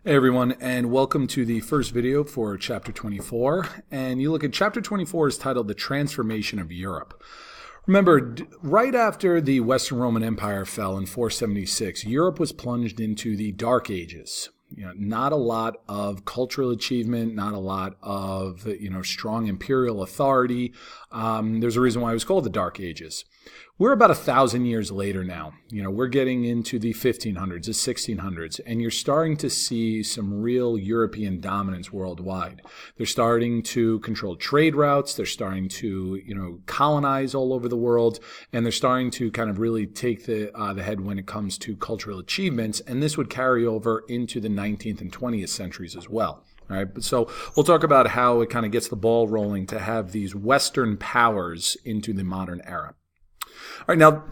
Hey everyone, and welcome to the first video for chapter 24. And you look at chapter 24 is titled The Transformation of Europe. Remember, right after the Western Roman Empire fell in 476, Europe was plunged into the Dark Ages. Not a lot of cultural achievement, not a lot of, strong imperial authority. There's a reason why it was called the Dark Ages. We're about 1,000 years later now. We're getting into the 1500s, the 1600s, and you're starting to see some real European dominance worldwide. They're starting to control trade routes. They're starting to, colonize all over the world, and they're starting to kind of really take the head when it comes to cultural achievements. And this would carry over into the 19th and 20th centuries as well. All right, so we'll talk about how it kind of gets the ball rolling to have these Western powers into the modern era. All right, now,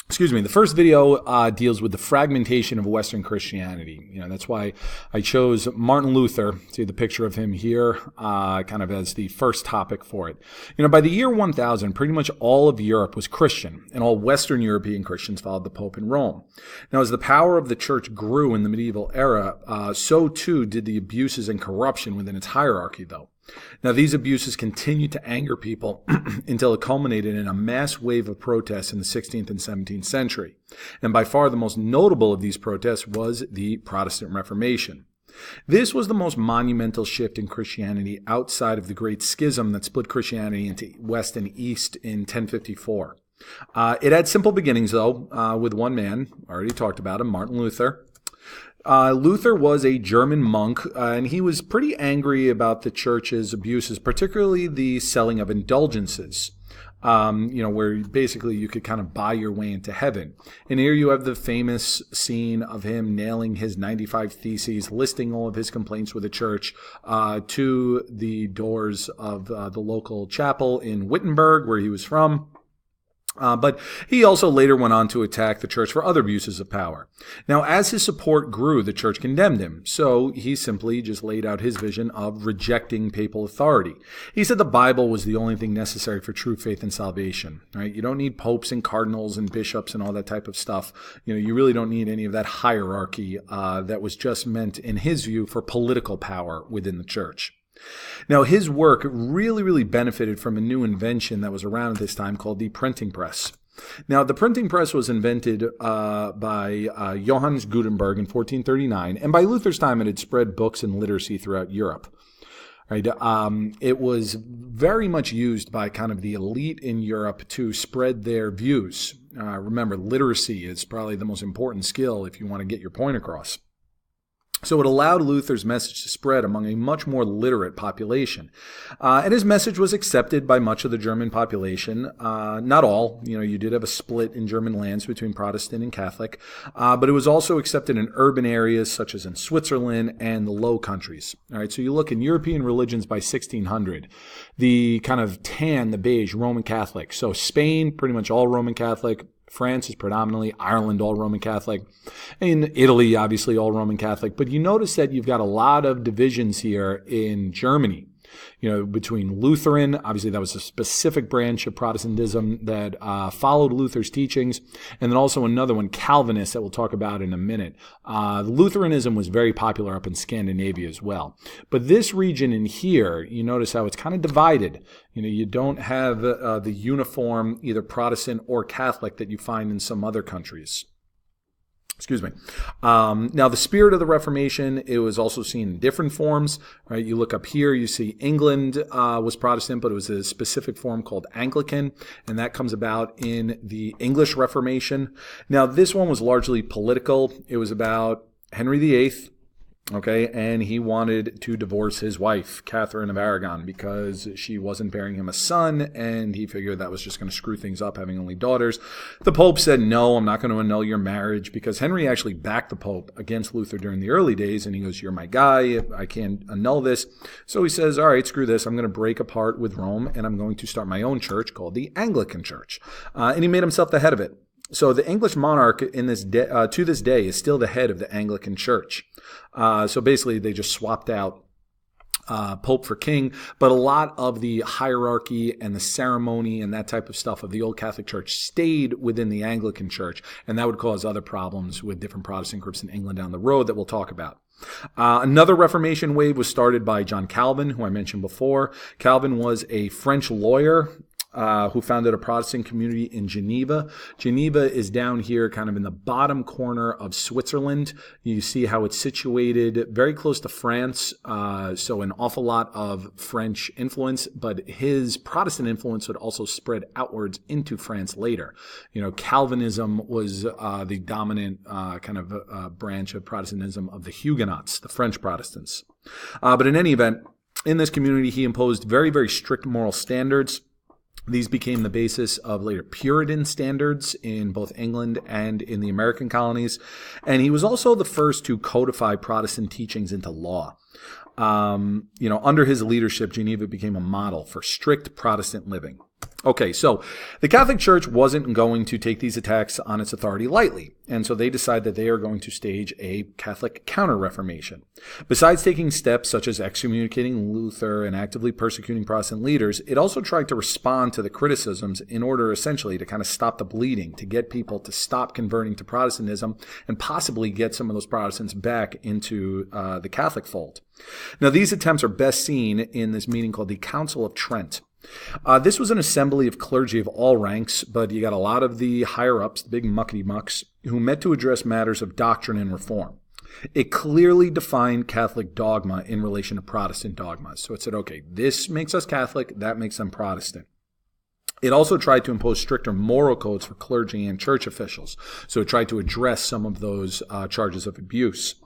the first video deals with the fragmentation of Western Christianity. That's why I chose Martin Luther, see the picture of him here, kind of as the first topic for it. By the year 1000, pretty much all of Europe was Christian, and all Western European Christians followed the Pope in Rome. Now, as the power of the church grew in the medieval era, so too did the abuses and corruption within its hierarchy, though. Now, these abuses continued to anger people until it culminated in a mass wave of protests in the 16th and 17th century. And by far the most notable of these protests was the Protestant Reformation. This was the most monumental shift in Christianity outside of the Great Schism that split Christianity into West and East in 1054. It had simple beginnings, though, with one man, already talked about him, Martin Luther. Luther was a German monk, and he was pretty angry about the church's abuses, particularly the selling of indulgences, where basically you could kind of buy your way into heaven. And here you have the famous scene of him nailing his 95 Theses, listing all of his complaints with the church to the doors of the local chapel in Wittenberg, where he was from. But he also later went on to attack the church for other abuses of power. Now, as his support grew, the church condemned him. So he simply just laid out his vision of rejecting papal authority. He said the Bible was the only thing necessary for true faith and salvation. Right? You don't need popes and cardinals and bishops and all that type of stuff. You really don't need any of that hierarchy that was just meant, in his view, for political power within the church. Now, his work really benefited from a new invention that was around at this time called the printing press. Now, the printing press was invented by Johannes Gutenberg in 1439, and by Luther's time it had spread books and literacy throughout Europe. Right? It was very much used by kind of the elite in Europe to spread their views. Remember, literacy is probably the most important skill if you want to get your point across. So it allowed Luther's message to spread among a much more literate population. And his message was accepted by much of the German population. Not all. You did have a split in German lands between Protestant and Catholic. But it was also accepted in urban areas such as in Switzerland and the Low Countries. All right, so you look in European religions by 1600, the kind of tan, the beige, Roman Catholic. So Spain, pretty much all Roman Catholic. France is predominantly, Ireland, all Roman Catholic. In Italy, obviously, all Roman Catholic. But you notice that you've got a lot of divisions here in Germany. Between Lutheran, obviously that was a specific branch of Protestantism that followed Luther's teachings, and then also another one, Calvinist, that we'll talk about in a minute. Lutheranism was very popular up in Scandinavia as well. But this region in here, you notice how it's kind of divided. You don't have the uniform, either Protestant or Catholic, that you find in some other countries. Excuse me. Now, the spirit of the Reformation, it was also seen in different forms. Right? You look up here, you see England was Protestant, but it was a specific form called Anglican, and that comes about in the English Reformation. Now, this one was largely political. It was about Henry VIII. Okay, and he wanted to divorce his wife, Catherine of Aragon, because she wasn't bearing him a son, and he figured that was just going to screw things up, having only daughters. The Pope said, no, I'm not going to annul your marriage, because Henry actually backed the Pope against Luther during the early days, and he goes, you're my guy, I can't annul this. So he says, all right, screw this, I'm going to break apart with Rome, and I'm going to start my own church called the Anglican Church. And he made himself the head of it. So the English monarch to this day is still the head of the Anglican Church. So basically they just swapped out Pope for king, but a lot of the hierarchy and the ceremony and that type of stuff of the old Catholic Church stayed within the Anglican Church, and that would cause other problems with different Protestant groups in England down the road that we'll talk about. Another Reformation wave was started by John Calvin, who I mentioned before. Calvin was a French lawyer who founded a Protestant community in Geneva. Geneva is down here kind of in the bottom corner of Switzerland. You see how it's situated very close to France, so an awful lot of French influence, but his Protestant influence would also spread outwards into France later. You know, Calvinism was the dominant kind of branch of Protestantism of the Huguenots, the French Protestants. But in any event, in this community, he imposed very, very strict moral standards. These became the basis of later Puritan standards in both England and in the American colonies. And he was also the first to codify Protestant teachings into law. Under his leadership, Geneva became a model for strict Protestant living. Okay, so the Catholic Church wasn't going to take these attacks on its authority lightly, and so they decide that they are going to stage a Catholic counter-reformation. Besides taking steps such as excommunicating Luther and actively persecuting Protestant leaders, it also tried to respond to the criticisms in order essentially to kind of stop the bleeding, to get people to stop converting to Protestantism and possibly get some of those Protestants back into the Catholic fold. Now, these attempts are best seen in this meeting called the Council of Trent. This was an assembly of clergy of all ranks, but you got a lot of the higher-ups, the big muckety-mucks, who met to address matters of doctrine and reform. It clearly defined Catholic dogma in relation to Protestant dogmas. So it said, okay, this makes us Catholic, that makes them Protestant. It also tried to impose stricter moral codes for clergy and church officials. So it tried to address some of those charges of abuse.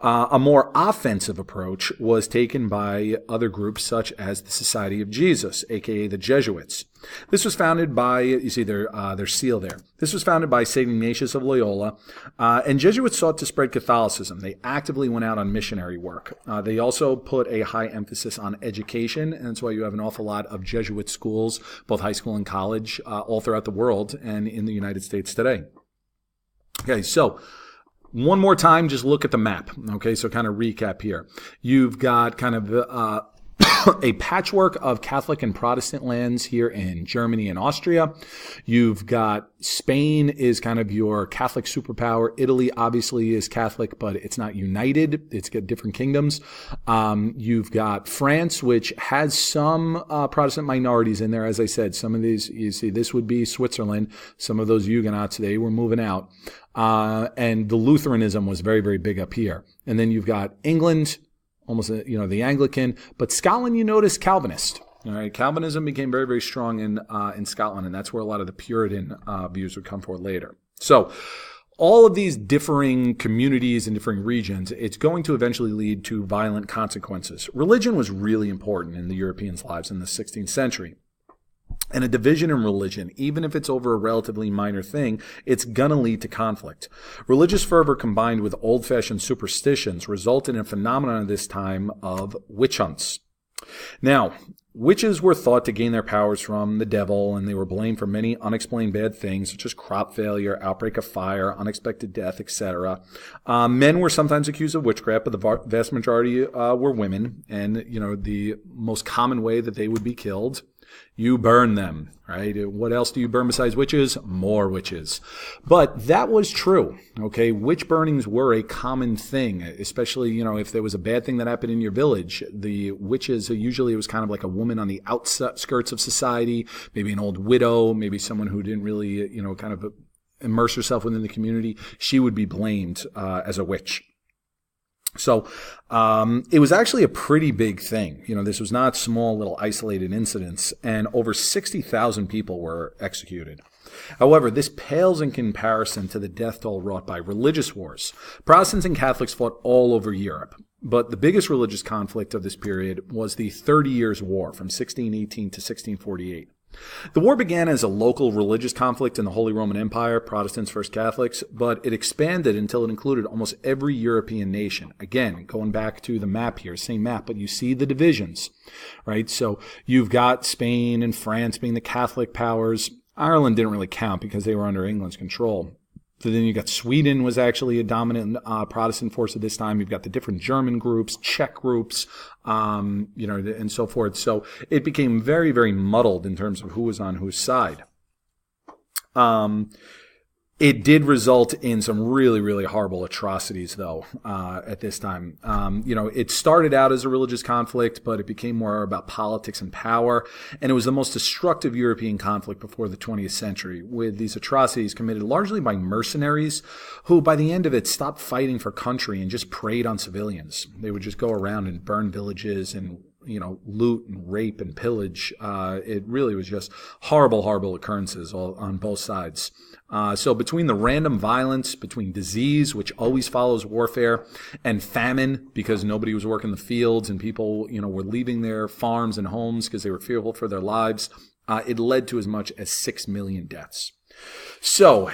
A more offensive approach was taken by other groups such as the Society of Jesus, aka the Jesuits. This was founded by, you see their seal there. This was founded by St. Ignatius of Loyola, and Jesuits sought to spread Catholicism. They actively went out on missionary work. They also put a high emphasis on education, and that's why you have an awful lot of Jesuit schools, both high school and college, all throughout the world and in the United States today. Okay, so one more time, just look at the map. Okay, so kind of recap here. You've got kind of a patchwork of Catholic and Protestant lands here in Germany and Austria. You've got Spain is kind of your Catholic superpower. Italy obviously is Catholic, but it's not united. It's got different kingdoms. You've got France, which has some Protestant minorities in there. As I said, some of these, you see, this would be Switzerland. Some of those Huguenots, they were moving out. And the Lutheranism was very, very big up here. And then you've got England, almost, the Anglican, but Scotland, you notice, Calvinist. All right, Calvinism became very, very strong in Scotland, and that's where a lot of the Puritan views would come forward later. So all of these differing communities and differing regions, it's going to eventually lead to violent consequences. Religion was really important in the Europeans' lives in the 16th century. And a division in religion, even if it's over a relatively minor thing, it's going to lead to conflict. Religious fervor combined with old-fashioned superstitions resulted in a phenomenon at this time of witch hunts. Now, witches were thought to gain their powers from the devil, and they were blamed for many unexplained bad things, such as crop failure, outbreak of fire, unexpected death, etc. Men were sometimes accused of witchcraft, but the vast majority were women. And, the most common way that they would be killed, you burn them, right? What else do you burn besides witches? More witches. But that was true, okay? Witch burnings were a common thing, especially, if there was a bad thing that happened in your village. The witches, usually it was kind of like a woman on the outskirts of society, maybe an old widow, maybe someone who didn't really, kind of immerse herself within the community. She would be blamed as a witch. So it was actually a pretty big thing. This was not small little isolated incidents, and over 60,000 people were executed. However, this pales in comparison to the death toll wrought by religious wars. Protestants and Catholics fought all over Europe, but the biggest religious conflict of this period was the 30 Years' War from 1618 to 1648. The war began as a local religious conflict in the Holy Roman Empire, Protestants versus Catholics, but it expanded until it included almost every European nation. Again, going back to the map here, same map, but you see the divisions, right? So you've got Spain and France being the Catholic powers. Ireland didn't really count because they were under England's control. So then you've got Sweden was actually a dominant Protestant force at this time. You've got the different German groups, Czech groups, and so forth. So it became very, very muddled in terms of who was on whose side. It did result in some really, really horrible atrocities, though, at this time. It started out as a religious conflict, but it became more about politics and power. And it was the most destructive European conflict before the 20th century, with these atrocities committed largely by mercenaries who, by the end of it, stopped fighting for country and just preyed on civilians. They would just go around and burn villages and loot and rape and pillage. It really was just horrible, horrible occurrences on both sides. So between the random violence, between disease, which always follows warfare, and famine, because nobody was working the fields and people, were leaving their farms and homes because they were fearful for their lives, it led to as much as 6 million deaths. So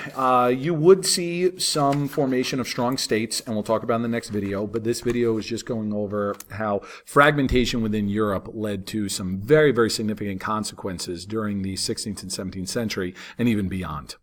you would see some formation of strong states, and we'll talk about in the next video, but this video is just going over how fragmentation within Europe led to some very, very significant consequences during the 16th and 17th century and even beyond.